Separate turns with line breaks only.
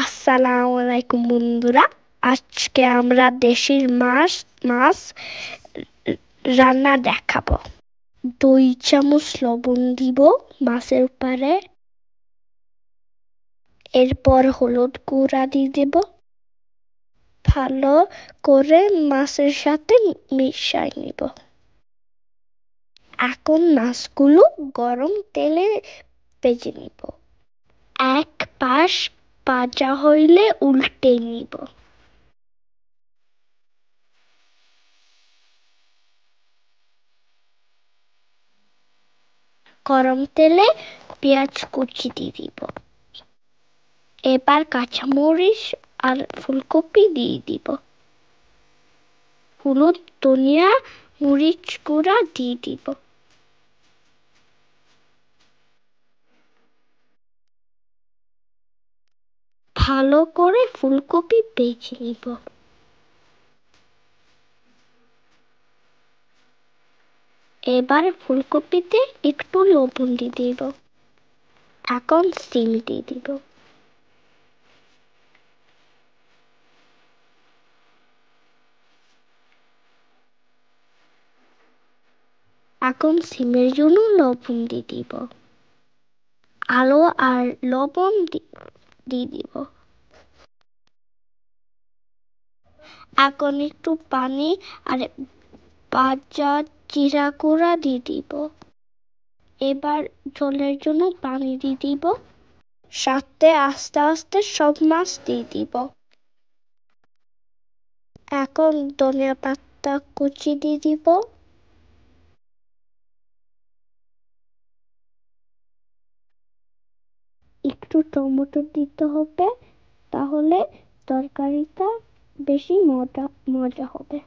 আসসালামু আলাইকুম বন্ধুরা। আজকে আমরা দেশি মাছ রান্না দেখাবো। 2 চামচ লবণ দিব মাছের উপরে। এরপর হলুদ গুঁড়া দিয়ে দেব। ভালো করে মাছের সাথে মিশাই নিব। এখন মাছগুলো গরম তেলে ভেজে নিব। এক পাশ ভাজা হইলে উল্টে নিব। গরম তেলে পেঁয়াজ কুচি দিয়ে দিব। এবার কাঁচামরিচ আর ফুলকপি দিয়ে দিব। হলুদ, ধনিয়া, মরিচ গুঁড়া দিয়ে দিব। ভালো করে ফুলকপি ভেজে নিব। এবার ফুলকপিতে একটু লবণ দিয়ে দিব। এখন সিম দিয়ে দিব। এখন সিমের জন্য লবণ দিয়ে দিব। আলু আর লবণ দিয়ে দিব। এখন একটু পানি আর ভাজা জিরা গুঁড়া দিয়ে দিব। এবার ঝোলের জন্য পানি দিয়ে দিব। সাথে আস্তে আস্তে সব মাছ দিয়ে দিব। এখন ধনিয়া পাতা কুচি দিয়ে দিব। একটু টমেটো দিতে হবে, তাহলে তরকারিটা বেশি মজা হবে।